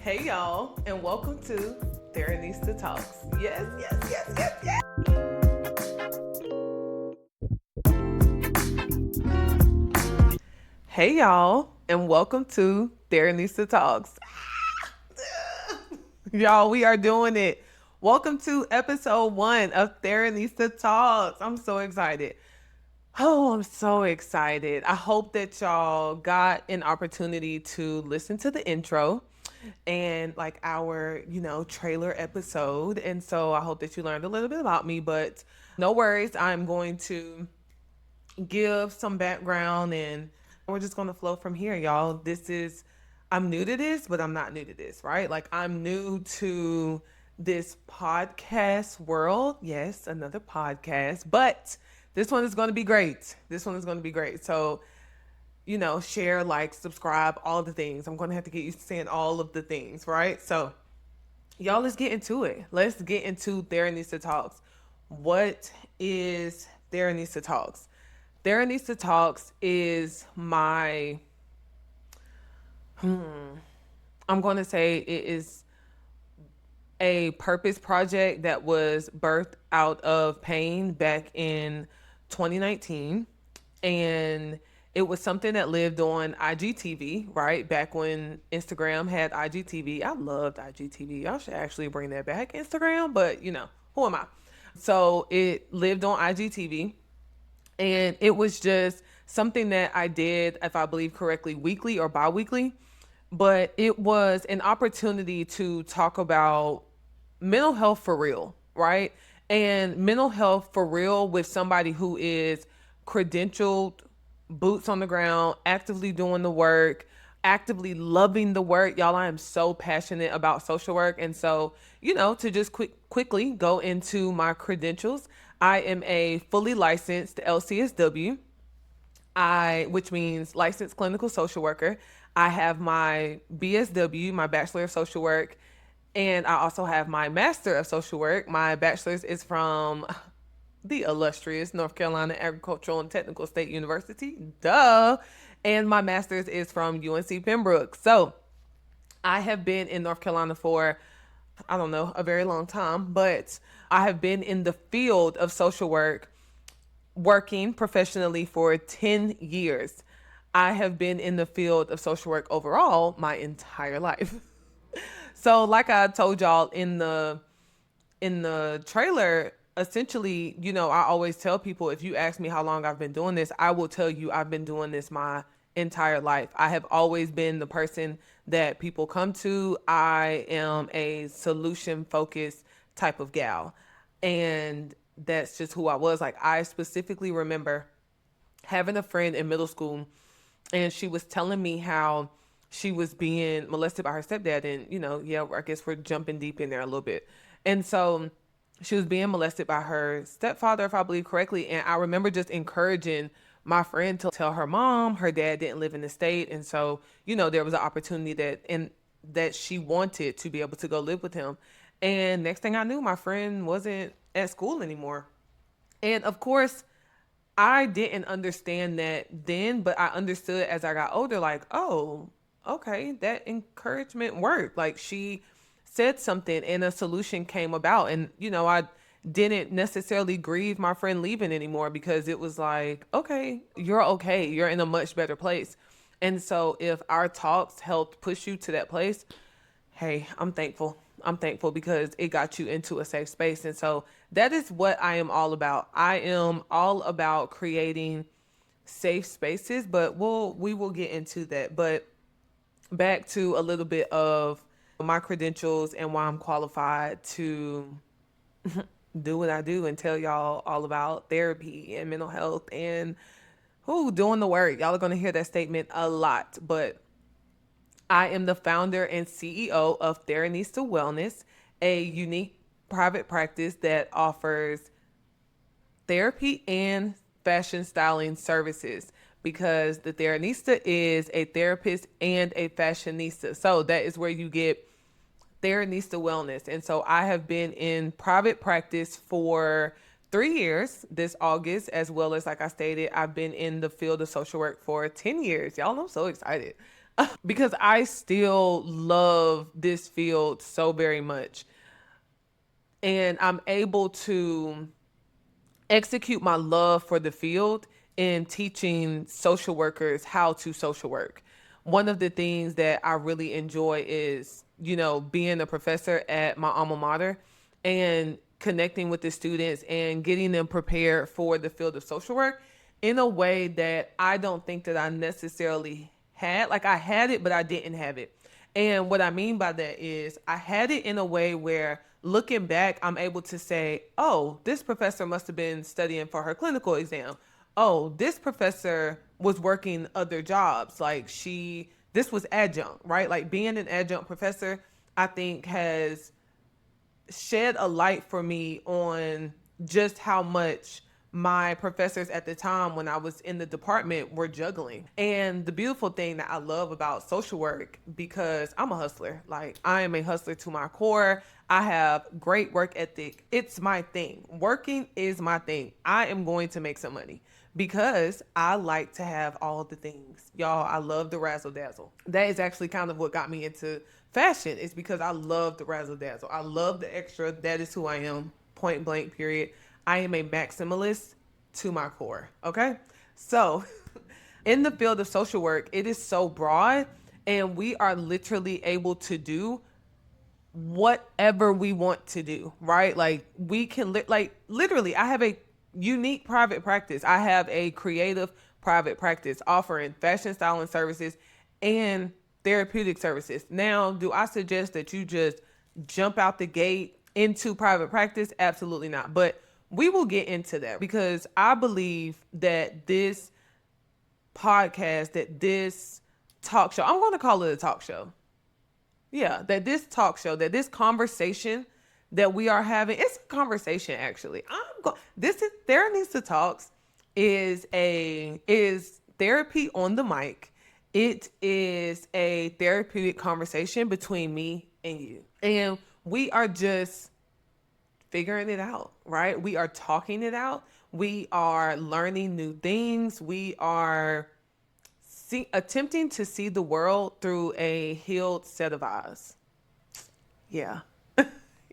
Hey y'all, and welcome to Theranista Talks. Yes, yes, yes, yes, yes. Hey y'all, and welcome to Theranista Talks. Y'all, we are doing it. Welcome to episode 1 of Theranista Talks. I'm so excited. Oh, I'm so excited. I hope that y'all got an opportunity to listen to the intro and like our, trailer episode. And so I hope that you learned a little bit about me, but no worries. I'm going to give some background and we're just going to flow from here, y'all. I'm new to this, but I'm not new to this, right? Like I'm new to this podcast world. Yes, another podcast, but this one is going to be great. This one is going to be great. So, share, like, subscribe, all the things. I'm going to have to get used to saying all of the things, right? So, y'all, let's get into it. Let's get into Theranista Talks. What is Theranista Talks? Theranista Talks is I'm going to say it is a purpose project that was birthed out of pain back in 2019. And it was something that lived on IGTV, right? Back when Instagram had IGTV. I loved IGTV. Y'all should actually bring that back, Instagram, but who am I? So it lived on IGTV. And it was just something that I did, if I believe correctly, weekly or bi-weekly. But it was an opportunity to talk about mental health for real, right? And mental health for real with somebody who is credentialed, boots on the ground, actively doing the work, actively loving the work. Y'all, I am so passionate about social work. And so, to just quickly go into my credentials, I am a fully licensed LCSW, which means licensed clinical social worker. I have my BSW, my Bachelor of Social Work, and I also have my Master of Social Work. My bachelor's is from the illustrious North Carolina Agricultural and Technical State University, duh. And my master's is from UNC Pembroke. So I have been in North Carolina for, I don't know, a very long time, but I have been in the field of social work working professionally for 10 years. I have been in the field of social work overall my entire life. So like I told y'all in the trailer, essentially, I always tell people, if you ask me how long I've been doing this, I will tell you I've been doing this my entire life. I have always been the person that people come to. I am a solution focused type of gal. And that's just who I was. Like, I specifically remember having a friend in middle school, and she was telling me how she was being molested by her stepdad. And, yeah, I guess we're jumping deep in there a little bit. And so she was being molested by her stepfather, if I believe correctly. And I remember just encouraging my friend to tell her mom her dad didn't live in the state. And so, there was an opportunity that she wanted to be able to go live with him. And next thing I knew, my friend wasn't at school anymore. And of course, I didn't understand that then, but I understood as I got older, like, oh, okay, that encouragement worked. Like, she said something and a solution came about. And, I didn't necessarily grieve my friend leaving anymore, because it was like, okay, you're okay. You're in a much better place. And so if our talks helped push you to that place, hey, I'm thankful. I'm thankful because it got you into a safe space. And so that is what I am all about. I am all about creating safe spaces, but we will get into that. But back to a little bit of my credentials and why I'm qualified to do what I do and tell y'all all about therapy and mental health and who doing the work. Y'all are going to hear that statement a lot, but I am the founder and CEO of Theranista Wellness, a unique private practice that offers therapy and fashion styling services, because the Theranista is a therapist and a fashionista. So that is where you get Theranista Wellness. And so I have been in private practice for 3 years this August, as well as, like I stated, I've been in the field of social work for 10 years. Y'all, I'm so excited. because I still love this field so very much. And I'm able to execute my love for the field in teaching social workers how to social work. One of the things that I really enjoy is, being a professor at my alma mater and connecting with the students and getting them prepared for the field of social work in a way that I don't think that I necessarily had. Like I had it, but I didn't have it. And what I mean by that is I had it in a way where looking back, I'm able to say, oh, this professor must have been studying for her clinical exam. Oh, this professor was working other jobs. This was adjunct, right? Like being an adjunct professor, I think has shed a light for me on just how much my professors at the time when I was in the department were juggling. And the beautiful thing that I love about social work, because I'm a hustler, like I am a hustler to my core. I have great work ethic. It's my thing. Working is my thing. I am going to make some money because I like to have all the things. Y'all, I love the razzle dazzle. That is actually kind of what got me into fashion. It's because I love the razzle dazzle. I love the extra. That is who I am. Point blank, period. I am a maximalist to my core. Okay. So in the field of social work, it is so broad and we are literally able to do whatever we want to do, right? Like we can like literally I have a unique private practice. I have a creative private practice offering fashion styling services and therapeutic services. Now, do I suggest that you just jump out the gate into private practice? Absolutely not. But we will get into that because I believe that this podcast, that this talk show, I'm going to call it a talk show. Yeah, that this talk show, that this conversation that we are having, it's a conversation actually. This is Theranista Talks is therapy on the mic. It is a therapeutic conversation between me and you. And we are just figuring it out, right? We are talking it out. We are learning new things. We are attempting to see the world through a healed set of eyes. Yeah.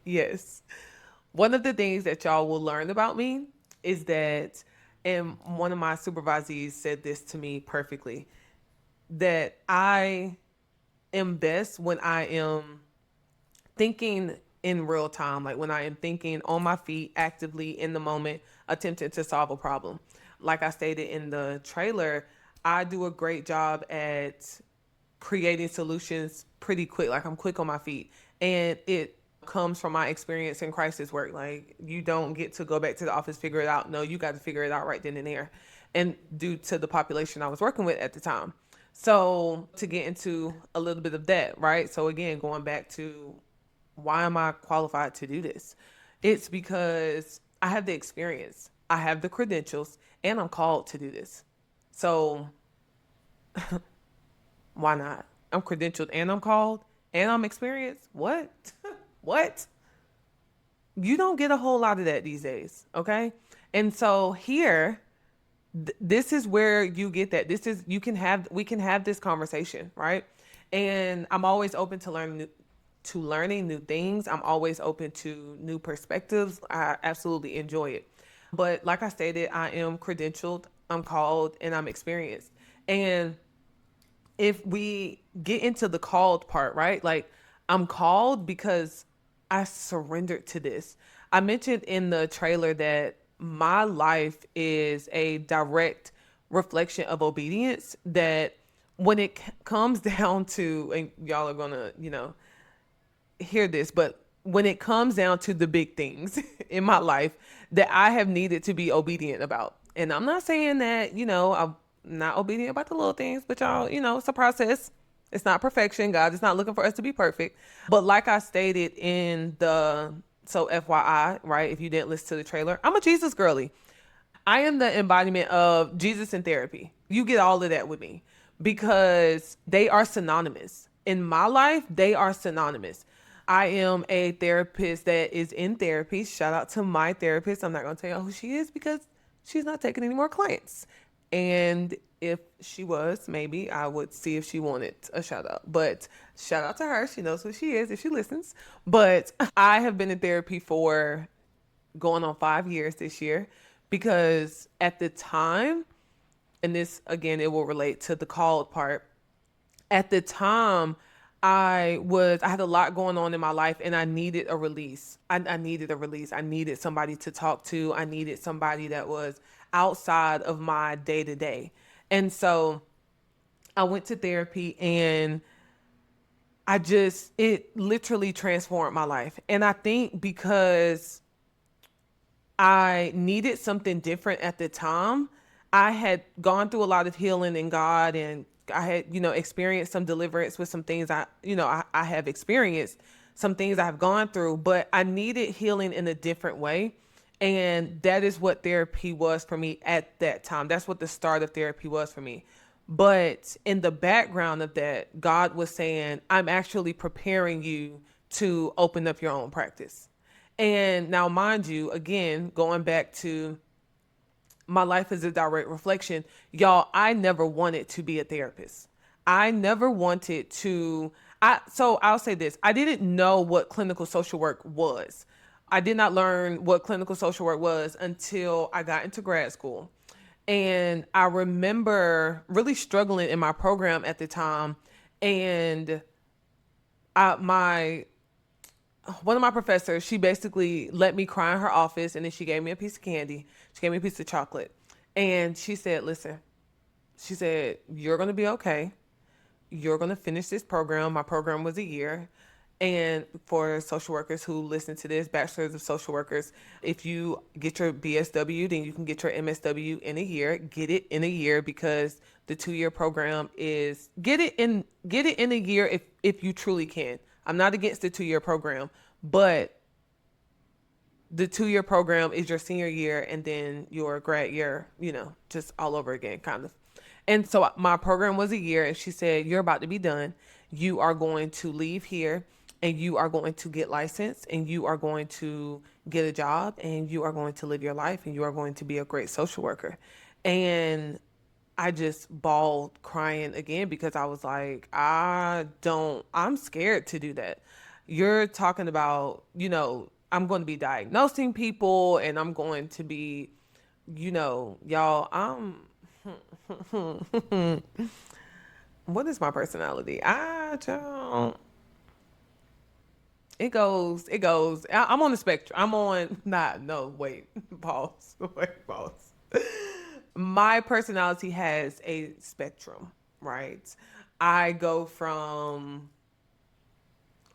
Yes. One of the things that y'all will learn about me is that, and one of my supervisees said this to me perfectly, that I am best when I am thinking in real time, like when I am thinking on my feet, actively in the moment, attempting to solve a problem. Like I stated in the trailer, I do a great job at creating solutions pretty quick. Like I'm quick on my feet. And it comes from my experience in crisis work. Like you don't get to go back to the office, figure it out. No, you got to figure it out right then and there. And due to the population I was working with at the time. So to get into a little bit of that, right? So again, going back to why am I qualified to do this? It's because I have the experience, I have the credentials, and I'm called to do this. So why not? I'm credentialed and I'm called and I'm experienced. What? What? You don't get a whole lot of that these days. Okay. And so here, this is where you get that. We can have this conversation, right? And I'm always open to learning new things. I'm always open to new perspectives. I absolutely enjoy it. But like I stated, I am credentialed, I'm called, and I'm experienced. And if we get into the called part, right? Like I'm called because I surrendered to this. I mentioned in the trailer that my life is a direct reflection of obedience, that when it comes down to, and y'all are going to, hear this, but when it comes down to the big things in my life that I have needed to be obedient about. And I'm not saying that, I'm not obedient about the little things, but y'all, it's a process. It's not perfection. God is not looking for us to be perfect. But like I stated so FYI, right? If you didn't listen to the trailer, I'm a Jesus girly. I am the embodiment of Jesus in therapy. You get all of that with me because they are synonymous. In my life, they are synonymous. I am a therapist that is in therapy. Shout out to my therapist. I'm not going to tell you who she is because she's not taking any more clients. And If she was, maybe I would see if she wanted a shout out. But shout out to her. She knows who she is if she listens. But I have been in therapy for going on 5 years this year because at the time, and this again, it will relate to the called part. At the time, I had a lot going on in my life and I needed a release. I needed a release. I needed somebody to talk to. I needed somebody that was outside of my day to day. And so I went to therapy and it literally transformed my life. And I think because I needed something different at the time. I had gone through a lot of healing in God and I had, experienced some deliverance with some things I have experienced, some things I have gone through, but I needed healing in a different way. And that is what therapy was for me at that time. That's what the start of therapy was for me. But in the background of that, God was saying, I'm actually preparing you to open up your own practice. And now, mind you, again, going back to my life is a direct reflection. Y'all, I never wanted to be a therapist. I never wanted to. So I'll say this. I didn't know what clinical social work was. I did not learn what clinical social work was until I got into grad school. And I remember really struggling in my program at the time. And my one of my professors, she basically let me cry in her office and then she gave me a piece of candy. She gave me a piece of chocolate. And she said, listen, she said, you're going to be okay. You're going to finish this program. My program was a year. And for social workers who listen to this, bachelors of social workers, if you get your BSW, then you can get your MSW in a year. Get it in a year because the 2-year program is get it in a year if you truly can. I'm not against the 2-year program, but the 2-year program is your senior year and then your grad year, just all over again, kind of. And so my program was a year and she said, you're about to be done. You are going to leave here and you are going to get licensed and you are going to get a job and you are going to live your life and you are going to be a great social worker. And I just bawled crying again because I was like, I'm scared to do that. You're talking about, I'm going to be diagnosing people and I'm going to be, y'all, what is my personality? I don't, it goes, I'm on the spectrum. I'm on, not, no, wait, pause, wait, pause. My personality has a spectrum, right? I go from,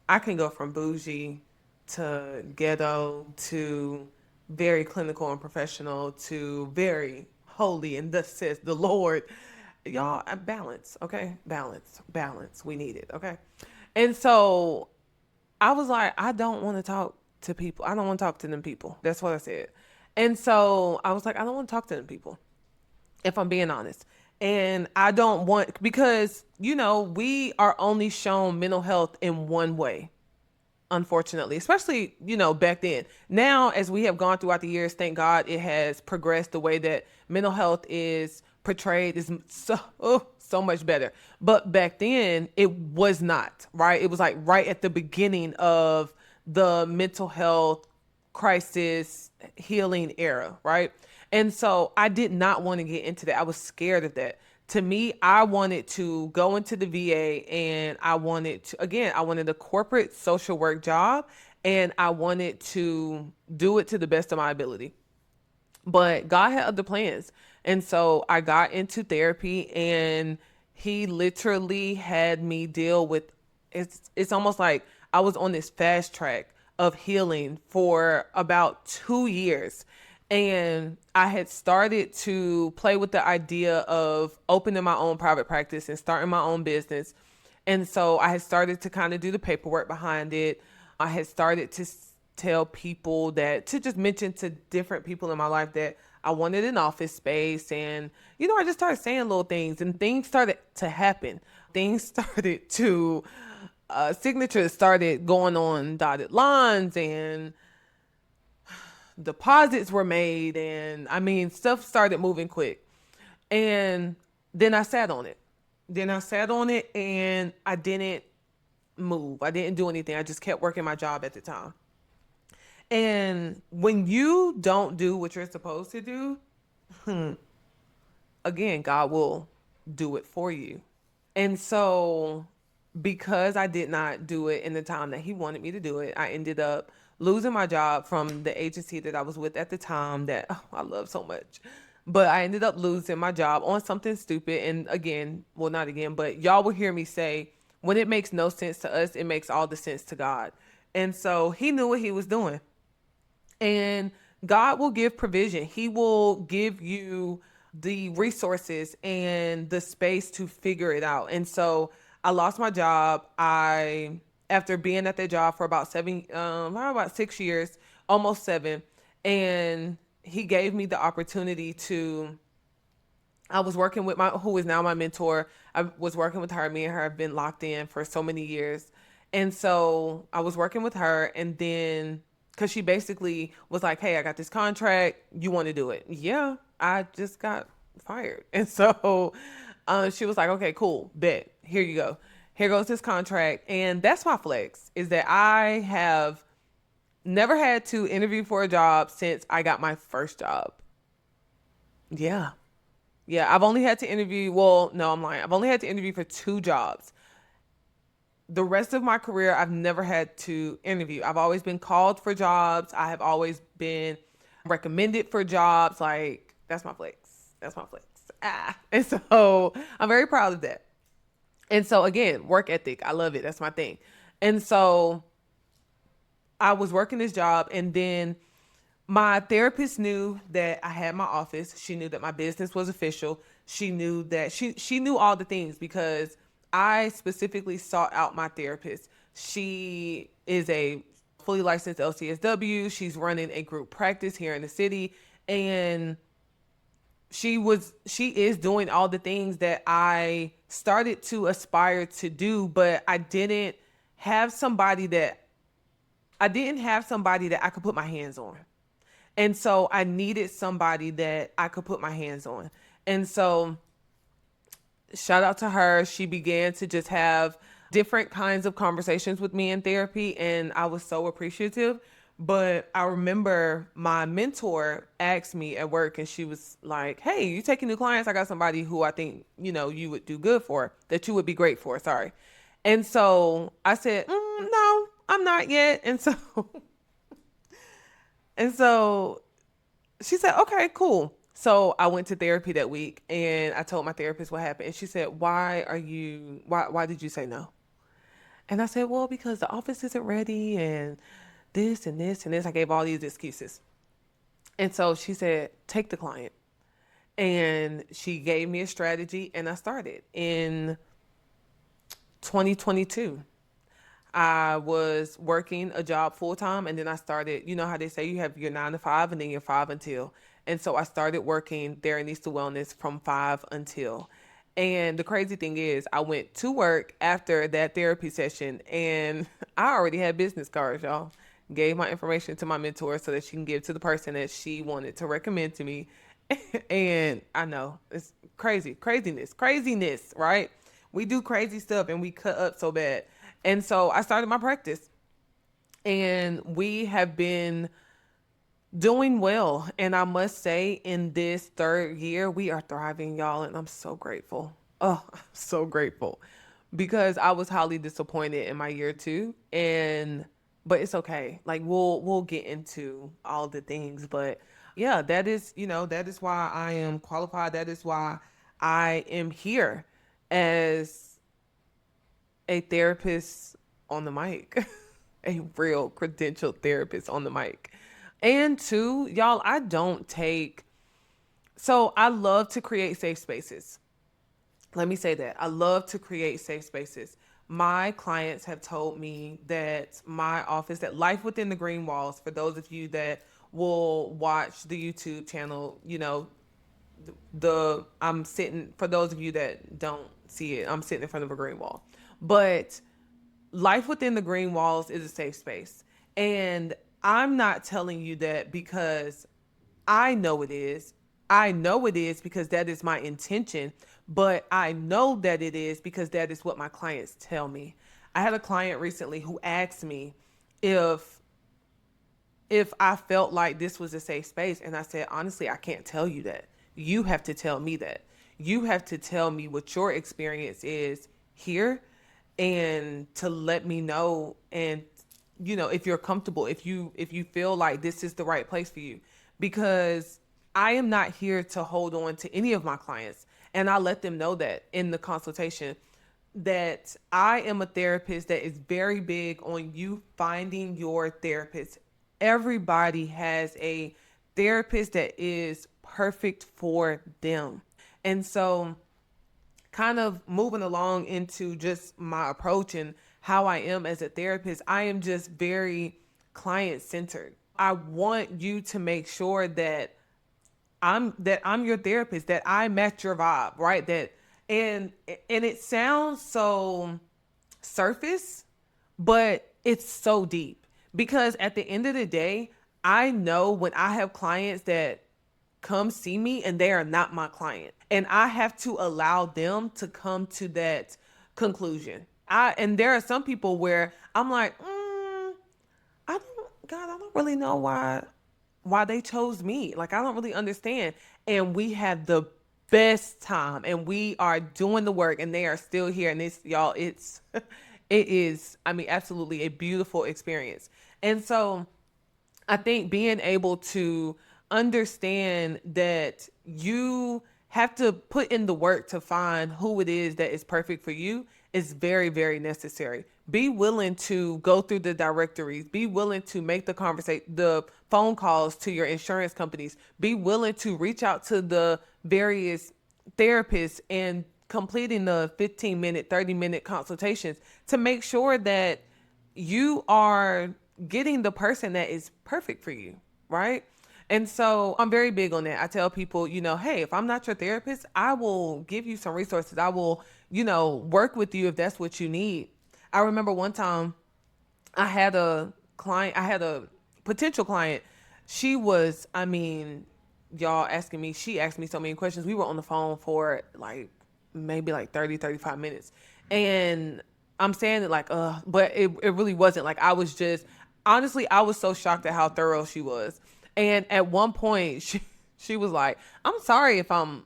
I can go from bougie to ghetto to very clinical and professional to very holy and thus says the Lord. Y'all, balance, okay? Balance. We need it, okay? And so I was like, I don't want to talk to people. I don't want to talk to them people. That's what I said. And so I was like, I don't want to talk to them people, if I'm being honest. And I don't want, because, we are only shown mental health in one way, unfortunately, especially, back then. Now, as we have gone throughout the years, thank God it has progressed. The way that mental health is portrayed is so much better. But back then it was not, right? It was like right at the beginning of the mental health crisis healing era, right? And so I did not want to get into that. I was scared of that. To me, I wanted to go into the VA and I wanted a corporate social work job and I wanted to do it to the best of my ability. But God had other plans. And so I got into therapy and he literally had me deal with it's almost like I was on this fast track of healing for about 2 years. And I had started to play with the idea of opening my own private practice and starting my own business. And so I had started to kind of do the paperwork behind it. I had started to tell people to just mention to different people in my life that I wanted an office space. And, I just started saying little things and things started to happen. Things started to, signatures started going on dotted lines and deposits were made. And stuff started moving quick. And Then I sat on it. And I didn't move. I didn't do anything. I just kept working my job at the time. And when you don't do what you're supposed to do, again, God will do it for you. And so, because I did not do it in the time that He wanted me to do it, I ended up losing my job from the agency that I was with at the time that I love so much. But I ended up losing my job on something stupid. And again, well, not again, but y'all will hear me say, when it makes no sense to us, it makes all the sense to God. And so He knew what He was doing. And God will give provision. He will give you the resources and the space to figure it out. And so I lost my job. After being at that job for about 6 years, almost 7, and He gave me the opportunity to. I was working with who is now my mentor. I was working with her. Me and her have been locked in for so many years. And so I was working with her, and then because she basically was like, "Hey, I got this contract. You want to do it?" Yeah, I just got fired. And so she was like, "Okay, cool. Bet. Here you go. Here goes this contract." And that's my flex, is that I have never had to interview for a job since I got my first job. Yeah. Yeah, I've only had to interview. Well, no, I'm lying. I've only had to interview for 2 jobs. The rest of my career, I've never had to interview. I've always been called for jobs. I have always been recommended for jobs. Like, that's my flex. That's my flex. And so I'm very proud of that. And so again, work ethic. I love it. That's my thing. And so I was working this job, and then my therapist knew that I had my office. She knew that my business was official. She knew that she knew all the things, because I specifically sought out my therapist. She is a fully licensed LCSW. She's running a group practice here in the city, and she is doing all the things that I started to aspire to do, but have somebody that I didn't have somebody that I could put my hands on. And so I needed somebody that I could put my hands on. And so shout out to her. She began to just have different kinds of conversations with me in therapy, and I was so appreciative. But I remember my mentor asked me at work, and she was like, "Hey, you taking new clients? I got somebody who I think, you would do good for, that you would be great for." Sorry. And so I said, "No, I'm not yet." And so she said, "Okay, cool." So I went to therapy that week, and I told my therapist what happened. And she said, why did you say no?" And I said, "Well, because the office isn't ready, and this and this and this." I gave all these excuses. And so she said, "Take the client." And she gave me a strategy, and I started in 2022. I was working a job full time, and then I started, you know how they say you have your 9 to 5 and then your 5 until. And so I started working Theranista Wellness from 5 until. And the crazy thing is, I went to work after that therapy session, and I already had business cards, y'all. Gave my information to my mentor so that she can give to the person that she wanted to recommend to me. And I know it's craziness, right? We do crazy stuff, and we cut up so bad. And so I started my practice, and we have been doing well. And I must say, in this 3rd year, we are thriving, y'all. And I'm so grateful. Oh, I'm so grateful, because I was highly disappointed in my year 2. But it's okay. Like, we'll get into all the things. But yeah, that is why I am qualified. That is why I am here as a therapist on the mic, a real credentialed therapist on the mic. And 2, y'all, I love to create safe spaces. Let me say that. I love to create safe spaces. My clients have told me that my office, that Life Within the Green Walls, for those of you that will watch the YouTube channel, I'm sitting, for those of you that don't see it, I'm sitting in front of a green wall. But Life Within the Green Walls is a safe space. And I'm not telling you that because I know it is. I know it is because that is my intention. but I know that it is because that is what my clients tell me. I had a client recently who asked me if I felt like this was a safe space. And I said, honestly, I can't tell you that. You have to tell me that. You have to tell me what your experience is here and to let me know. And, if you're comfortable, if you feel like this is the right place for you, because I am not here to hold on to any of my clients. And I let them know that in the consultation, that I am a therapist that is very big on you finding your therapist. Everybody has a therapist that is perfect for them. And so, kind of moving along into just my approach and how I am as a therapist, I am just very client centered. I want you to make sure that I'm your therapist, that I match your vibe, right? And it sounds so surface, but it's so deep, because at the end of the day, I know when I have clients that come see me and they are not my client, and I have to allow them to come to that conclusion. And there are some people where I'm like, I don't really know why they chose me. Like, I don't really understand. And we have the best time and we are doing the work and they are still here. And it's, y'all, it is, I mean, absolutely a beautiful experience. And so I think being able to understand that you have to put in the work to find who it is that is perfect for you is very, very necessary. Be willing to go through the directories. Be willing to make the phone calls to your insurance companies. Be willing to reach out to the various therapists and completing the 15-minute, 30-minute consultations to make sure that you are getting the person that is perfect for you, right? And so I'm very big on that. I tell people, hey, if I'm not your therapist, I will give you some resources. I will, work with you if that's what you need. I remember one time I had a potential client. She was, I mean, y'all she asked me so many questions. We were on the phone for maybe 30, 35 minutes. And I'm saying it but it really wasn't. Like, I was just, honestly, I was so shocked at how thorough she was. And at one point she was like, I'm sorry if I'm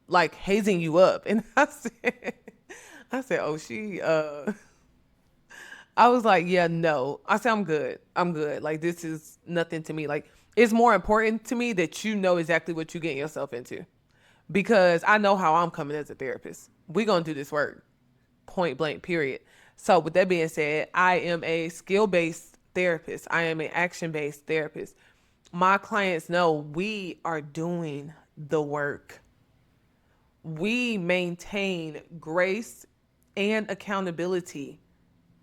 like hazing you up. And I said, oh, I was like, yeah, no. I said, I'm good. I'm good. Like, this is nothing to me. Like, it's more important to me that you know exactly what you're getting yourself into, because I know how I'm coming as a therapist. We're going to do this work, point blank, period. So with that being said, I am a skill-based therapist. I am an action-based therapist. My clients know we are doing the work. We maintain grace and accountability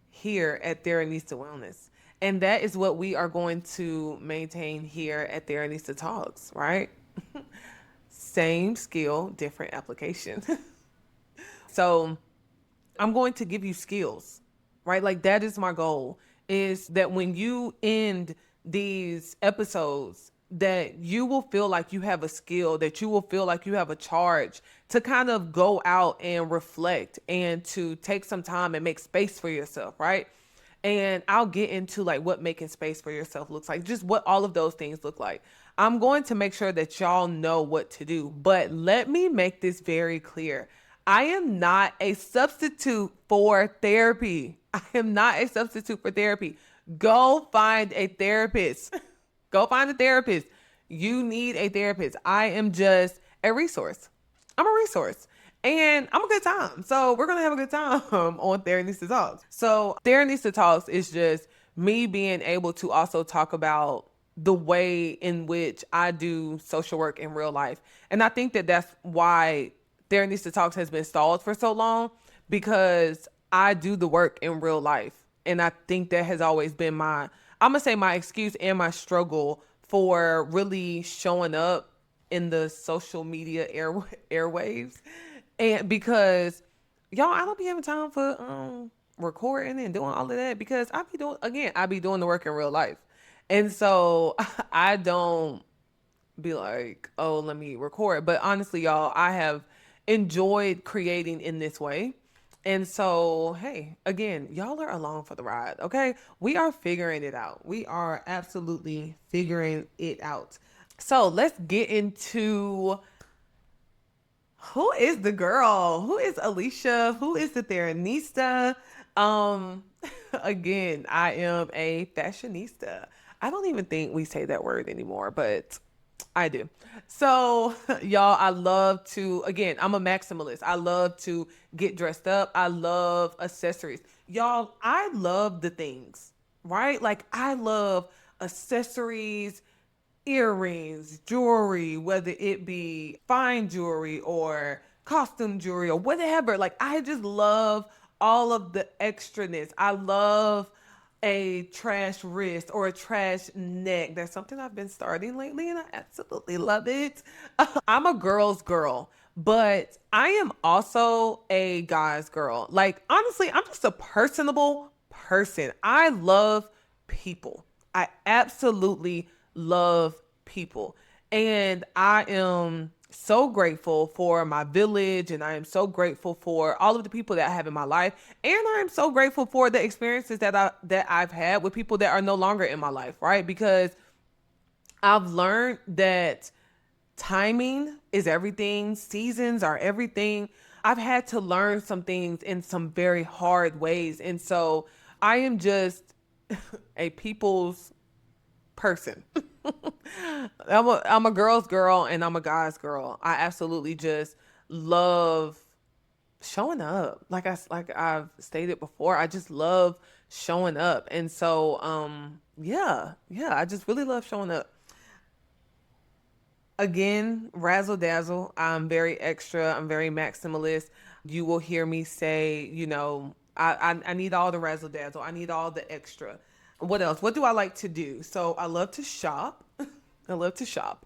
here at Theranista Wellness. And that is what we are going to maintain here at Theranista Talks, right? Same skill, different application. So I'm going to give you skills, right? Like, that is my goal, is that when you end these episodes, that you will feel like you have a skill, that you will feel like you have a charge to kind of go out and reflect and to take some time and make space for yourself, right? And I'll get into like what making space for yourself looks like, just what all of those things look like. I'm going to make sure that y'all know what to do, but let me make this very clear. I am not a substitute for therapy. I am not a substitute for therapy. Go find a therapist. Go find a therapist. You need a therapist. I am just a resource. I'm a resource. And I'm a good time. So we're going to have a good time on Theranista Talks. So Theranista Talks is just me being able to also talk about the way in which I do social work in real life. And I think that that's why Theranista Talks has been stalled for so long, because I do the work in real life. And I think that has always been I'm going to say my excuse and my struggle for really showing up in the social media airwaves. And because, y'all, I don't be having time for recording and doing all of that, because I be doing the work in real life. And so I don't be like, oh, let me record. But honestly, y'all, I have enjoyed creating in this way. And so, hey, again, y'all are along for the ride, okay? We are figuring it out. We are absolutely figuring it out. So let's get into who is the girl? Who is Alicia? Who is the Theranista? Um, again, I am a fashionista. I don't even think we say that word anymore, but I do. So, y'all, I love to, again, I'm a maximalist. I love to get dressed up. I love accessories. Y'all, I love the things, right? Like, I love accessories, earrings, jewelry, whether it be fine jewelry or costume jewelry or whatever. Like, I just love all of the extraness. I love a trash wrist or a trash neck. That's something I've been starting lately and I absolutely love it. I'm a girl's girl, but I am also a guy's girl. Like, honestly, I'm just a personable person. I love people. I absolutely love people. And I am so grateful for my village and I am so grateful for all of the people that I have in my life. And I am so grateful for the experiences that I've had with people that are no longer in my life, right? Because I've learned that timing is everything, seasons are everything. I've had to learn some things in some very hard ways. And so I am just a people's person. I'm a girl's girl and I'm a guy's girl. I absolutely just love showing up. Like I've stated before, I just love showing up. And so yeah, I just really love showing up. Again, razzle dazzle. I'm very extra. I'm very maximalist. You will hear me say, I need all the razzle dazzle. I need all the extra. What else? What do I like to do? So I love to shop. I love to shop.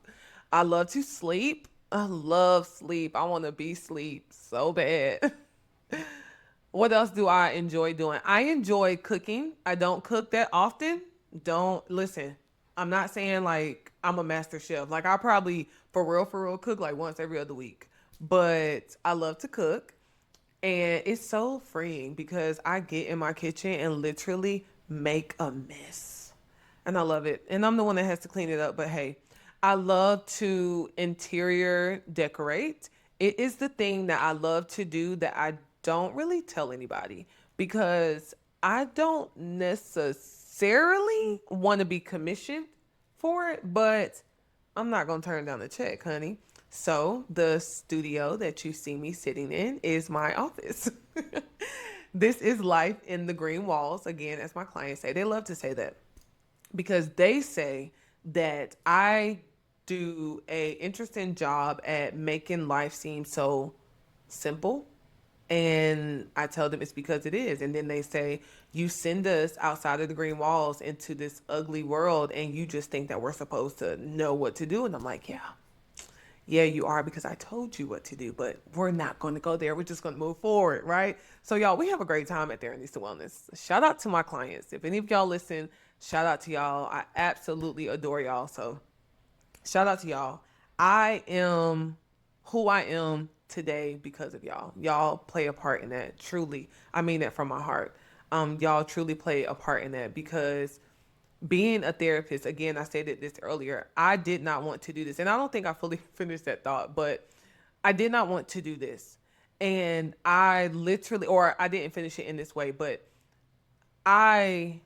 I love to sleep. I love sleep. I want to be sleep so bad. What else do I enjoy doing? I enjoy cooking. I don't cook that often. Don't listen. I'm not saying like I'm a master chef. Like I probably for real cook like once every other week. But I love to cook and it's so freeing because I get in my kitchen and literally make a mess. And I love it. And I'm the one that has to clean it up, but hey, I love to interior decorate. It is the thing that I love to do that I don't really tell anybody because I don't necessarily want to be commissioned for it, but I'm not going to turn down the check, honey. So, the studio that you see me sitting in is my office. This is life in the green walls. Again, as my clients say, they love to say that because they say that I do a interesting job at making life seem so simple. And I tell them it's because it is. And then they say, you send us outside of the green walls into this ugly world and you just think that we're supposed to know what to do. And I'm like, yeah, you are because I told you what to do, but we're not going to go there. We're just going to move forward, right? So, y'all, we have a great time at Theranista Wellness. Shout out to my clients. If any of y'all listen, shout out to y'all. I absolutely adore y'all. So, shout out to y'all. I am who I am today because of y'all. Y'all play a part in that. Truly, I mean that from my heart. Y'all truly play a part in that because being a therapist, again, I stated this earlier, I did not want to do this. And I don't think I fully finished that thought, but I did not want to do this. And I literally, or I didn't finish it in this way, but I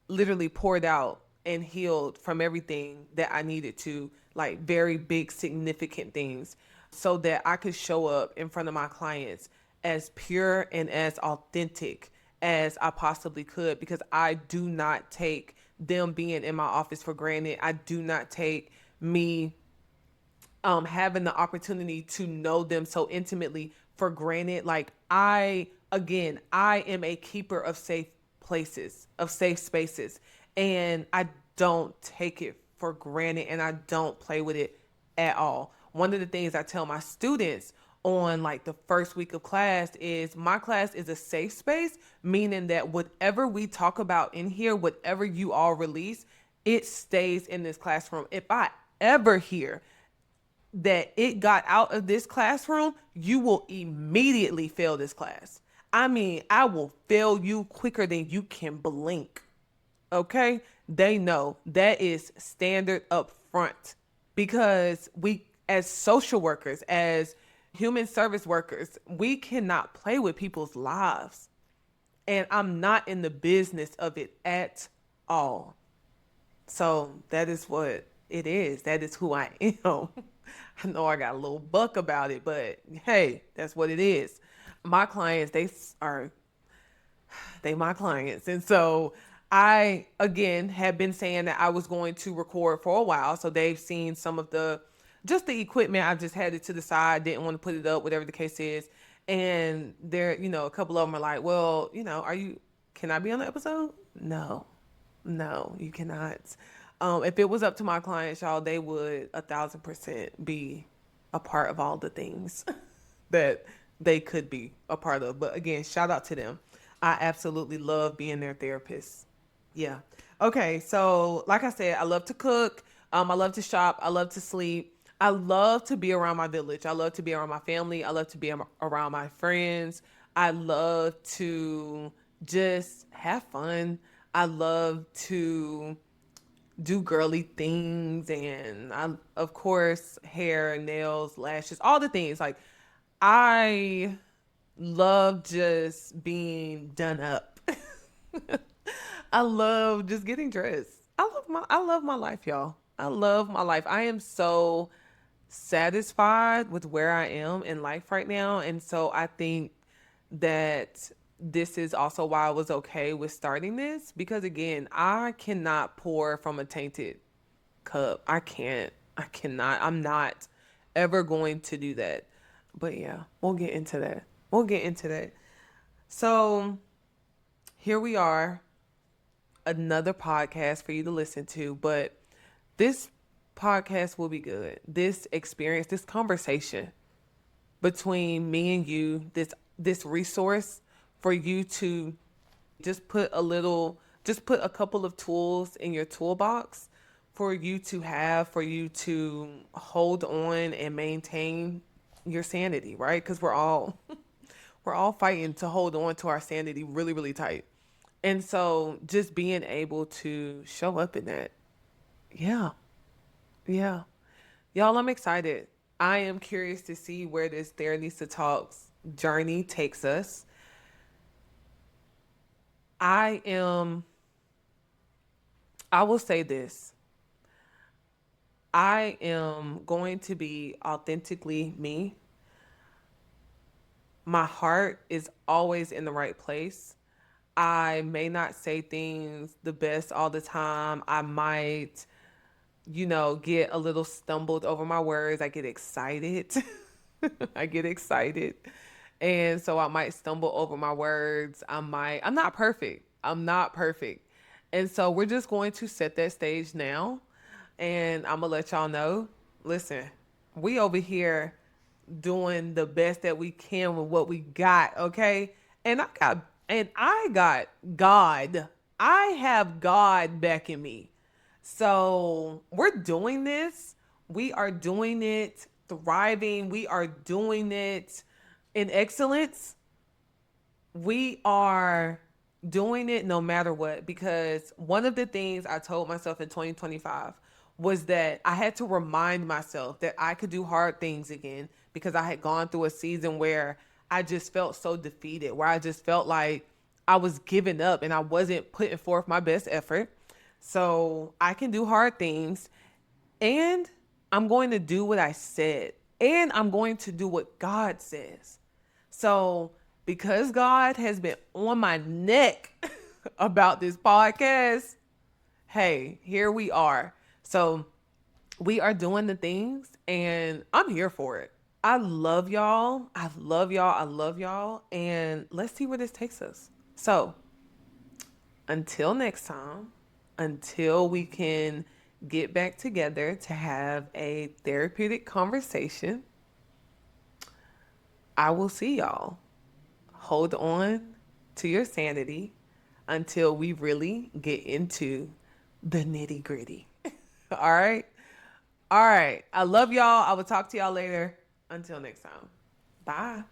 literally poured out and healed from everything that I needed to, like very big, significant things, so that I could show up in front of my clients as pure and as authentic as I possibly could because I do not take them being in my office for granted. I do not take me having the opportunity to know them so intimately for granted. Like I am a keeper of safe places, of safe spaces, and I don't take it for granted and I don't play with it at all. One of the things I tell my students on like the first week of class is my class is a safe space, meaning that whatever we talk about in here, whatever you all release, it stays in this classroom. If I ever hear that it got out of this classroom, you will immediately fail this class. I mean, I will fail you quicker than you can blink. Okay? They know that is standard up front because we, as social workers, as human service workers, we cannot play with people's lives. And I'm not in the business of it at all. So that is what it is. That is who I am. I know I got a little buck about it, but hey, that's what it is. My clients, they my clients. And so I again have been saying that I was going to record for a while. So they've seen some of just the equipment. I just had it to the side, didn't want to put it up, whatever the case is. And there, a couple of them are like, well, can I be on the episode? No, no, you cannot. If it was up to my clients, y'all, they would 1,000% be a part of all the things that they could be a part of. But again, shout out to them. I absolutely love being their therapist. Yeah. Okay. So like I said, I love to cook. I love to shop. I love to sleep. I love to be around my village. I love to be around my family. I love to be around my friends. I love to just have fun. I love to do girly things, and of course, hair, nails, lashes, all the things. Like, I love just being done up. I love just getting dressed. I love my life, y'all. I love my life. I am so satisfied with where I am in life right now. And so I think that this is also why I was okay with starting this, because again, I cannot pour from a tainted cup. I can't. I cannot. I'm not ever going to do that. But yeah, we'll get into that. We'll get into that. So here we are, another podcast for you to listen to, but this podcast will be good. This experience, this conversation between me and you, this resource for you to just put a couple of tools in your toolbox for you to hold on and maintain your sanity, right? Because we're all fighting to hold on to our sanity really, really tight. And so just being able to show up in that. Yeah. Yeah. Y'all, I'm excited. I am curious to see where this Theranista Talks journey takes us. I will say this. I am going to be authentically me. My heart is always in the right place. I may not say things the best all the time. I might, get a little stumbled over my words. I get excited. I get excited. And so I might stumble over my words. I'm not perfect. I'm not perfect. And so we're just going to set that stage now. And I'm going to let y'all know, listen, we over here doing the best that we can with what we got, okay? And I got God. I have God backing me. So we're doing this. We are doing it thriving. We are doing it in excellence. We are doing it no matter what, because one of the things I told myself in 2025 was that I had to remind myself that I could do hard things again, because I had gone through a season where I just felt so defeated, where I just felt like I was giving up and I wasn't putting forth my best effort. So I can do hard things, and I'm going to do what I said, and I'm going to do what God says. So because God has been on my neck about this podcast, hey, here we are. So we are doing the things, and I'm here for it. I love y'all. I love y'all. I love y'all. And let's see where this takes us. So until next time, until we can get back together to have a therapeutic conversation, I will see y'all. Hold on to your sanity until we really get into the nitty gritty. All right. All right. I love y'all. I will talk to y'all later. Until next time. Bye.